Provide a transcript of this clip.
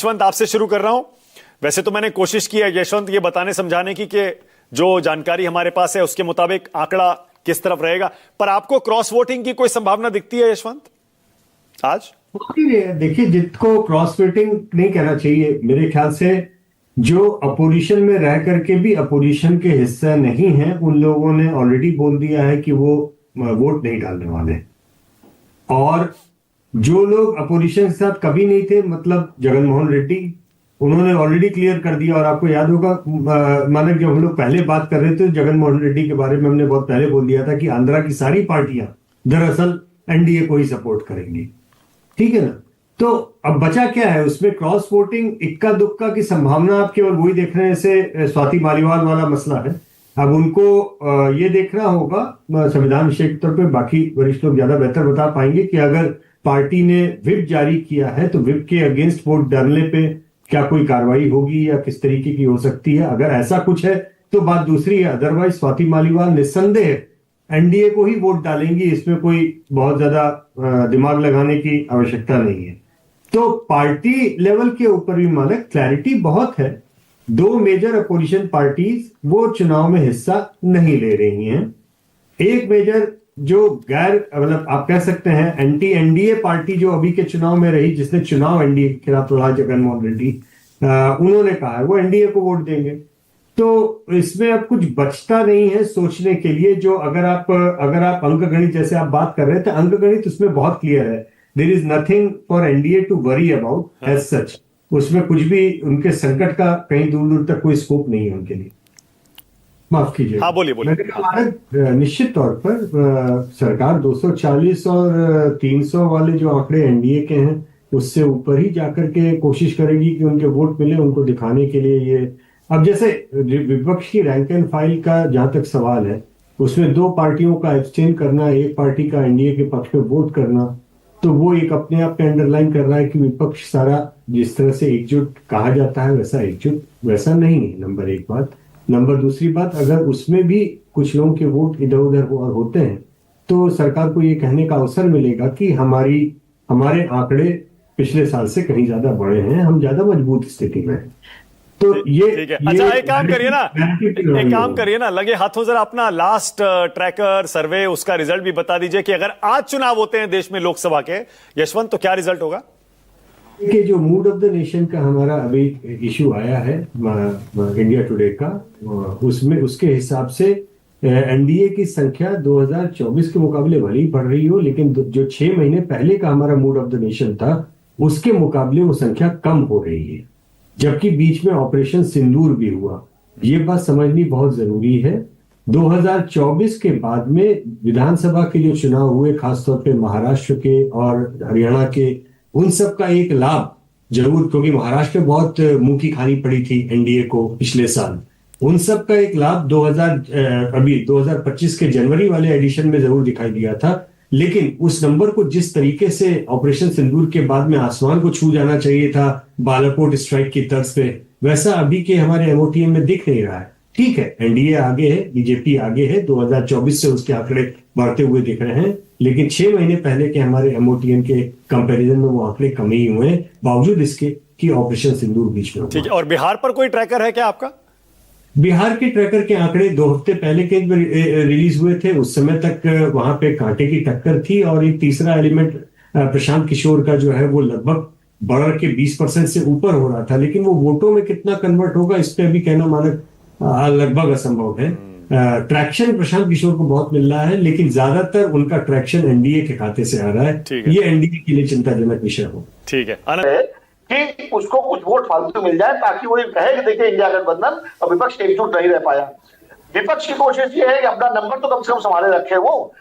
यशवंत, आपसे शुरू कर रहा हूं। वैसे तो मैंने कोशिश की है यशवंत ये बताने समझाने की कि जो जानकारी हमारे पास है उसके मुताबिक आंकड़ा किस तरफ रहेगा, पर आपको क्रॉस वोटिंग की कोई संभावना दिखती है यशवंत आज? देखिए, जिसको क्रॉस वोटिंग नहीं कहना चाहिए, मेरे ख्याल से जो अपोजिशन में रह करके भी अपोजिशन के हिस्सा नहीं है, उन लोगों ने ऑलरेडी बोल दिया है कि वो वोट नहीं डालने वाले। और जो लोग अपोजिशन के साथ कभी नहीं थे, मतलब जगन मोहन रेड्डी, उन्होंने ऑलरेडी क्लियर कर दिया। और आपको याद होगा, माना जब हम लोग पहले बात कर रहे थे जगन मोहन रेड्डी के बारे में, हमने बहुत पहले बोल दिया था कि आंध्रा की सारी पार्टियां दरअसल एनडीए को ही सपोर्ट करेंगी। ठीक है ना? तो अब बचा क्या है उसमें? क्रॉस वोटिंग, इक्का दुक्का की संभावना आप केवल वही देख रहे हैं। जैसे स्वाति मालीवाल वाला मसला है, अब उनको ये देखना होगा संविधान विषय के तौर पे, बाकी वरिष्ठ लोग ज्यादा बेहतर बता पाएंगे कि अगर पार्टी ने व्हिप जारी किया है तो व्हिप के अगेंस्ट वोट डालने पे क्या कोई कार्रवाई होगी या किस तरीके की हो सकती है। अगर ऐसा कुछ है तो बात दूसरी है, अदरवाइज स्वाति मालीवाल निस्संदेह एनडीए को ही वोट डालेंगी। इसमें कोई बहुत ज्यादा दिमाग लगाने की आवश्यकता नहीं है। तो पार्टी लेवल के ऊपर भी मालिक क्लैरिटी बहुत है। दो मेजर अपोजिशन पार्टीज वो चुनाव में हिस्सा नहीं ले रही हैं। एक मेजर जो गैर, मतलब आप कह सकते हैं एंटी एनडीए पार्टी जो अभी के चुनाव में रही, जिसने चुनाव एनडीए के खिलाफ लड़ा, जगन मोहन रेड्डी, उन्होंने कहा है वो एनडीए को वोट देंगे। तो इसमें अब कुछ बचता नहीं है सोचने के लिए। जो अगर आप अंकगणित, जैसे आप बात कर रहे थे, अंकगणित उसमें बहुत क्लियर है। There is nothing for NDA to worry about as such. उसमें कुछ भी उनके संकट का कहीं दूर दूर तक कोई स्कोप नहीं है उनके लिए। माफ कीजिए। हाँ, बोलिए। निश्चित तौर पर सरकार 240 और 300 वाले जो आंकड़े एनडीए के हैं उससे ऊपर ही जाकर के कोशिश करेगी कि उनके वोट मिले, उनको दिखाने के लिए। ये अब जैसे विपक्ष की रैंक एंड फाइल का जहां तक सवाल है, उसमें दो पार्टियों का एक्सचेंज करना, एक पार्टी का एनडीए के पक्ष में वोट करना, तो वो एक अपने आप में अंडरलाइन कर रहा है कि विपक्ष सारा जिस तरह से एकजुट कहा जाता है वैसा एकजुट वैसा नहीं है। नंबर एक बात। नंबर दूसरी बात, अगर उसमें भी कुछ लोगों के वोट इधर उधर होते हैं तो सरकार को ये कहने का अवसर मिलेगा कि हमारे आंकड़े पिछले साल से कहीं ज्यादा बड़े हैं, हम ज्यादा मजबूत स्थिति में हैं। तो ये ठीक है। अच्छा, एक काम करिए ना, लगे हाथों जरा अपना लास्ट ट्रैकर सर्वे, उसका रिजल्ट भी बता दीजिए कि अगर आज चुनाव होते हैं देश में लोकसभा के, यशवंत, तो क्या रिजल्ट होगा? कि जो मूड ऑफ द नेशन का हमारा अभी इशू आया है इंडिया टुडे का, उसमें उसके हिसाब से एनडीए की संख्या 2024 के मुकाबले भले ही बढ़ रही हो, लेकिन जो 6 महीने पहले का हमारा मूड ऑफ द नेशन था उसके मुकाबले वो संख्या कम हो रही है। जबकि बीच में ऑपरेशन सिंदूर भी हुआ। ये बात समझनी बहुत जरूरी है। 2024 के बाद में विधानसभा के जो चुनाव हुए, खासतौर पे महाराष्ट्र के और हरियाणा के, उन सब का एक लाभ जरूर, क्योंकि महाराष्ट्र में बहुत मुंह की खानी पड़ी थी एनडीए को पिछले साल, उन सब का एक लाभ 2025 के जनवरी वाले एडिशन में जरूर दिखाई दिया था। लेकिन उस नंबर को जिस तरीके से ऑपरेशन सिंदूर के बाद में आसमान को छू जाना चाहिए था बालाकोट स्ट्राइक की तर्ज पे, वैसा अभी के हमारे एमओटीएम में दिख नहीं रहा है। ठीक है, एनडीए आगे है, बीजेपी आगे है, 2024 से उसके आंकड़े बढ़ते हुए दिख रहे हैं, लेकिन 6 महीने पहले के हमारे एमओटीएम के कंपैरिजन में वो आंकड़े कम ही हुए हैं, बावजूद इसके कि ऑपरेशन सिंदूर बीच में हुआ। ठीक है। और बिहार पर कोई ट्रैकर है क्या आपका? बिहार के ट्रैकर के आंकड़े 2 हफ्ते पहले के रिलीज हुए थे। उस समय तक वहां पे कांटे की टक्कर थी। और एक तीसरा एलिमेंट प्रशांत किशोर का जो है वो लगभग बढ़ के 20% से ऊपर हो रहा था, लेकिन वो वोटों में कितना कन्वर्ट होगा इस पे अभी कहना मानक लगभग असंभव है। ट्रैक्शन प्रशांत किशोर को बहुत मिल रहा है, लेकिन ज्यादातर उनका ट्रैक्शन एनडीए के खाते से आ रहा है। ये एनडीए के लिए चिंताजनक विषय हो। ठीक है कि उसको कुछ वोट फालतू मिल जाए ताकि वो ये कहे कि देखिए इंडिया गठबंधन और विपक्ष एकजुट नहीं रह पाया। विपक्ष की कोशिश ये है कि अपना नंबर तो कम से कम संभाले रखे वो,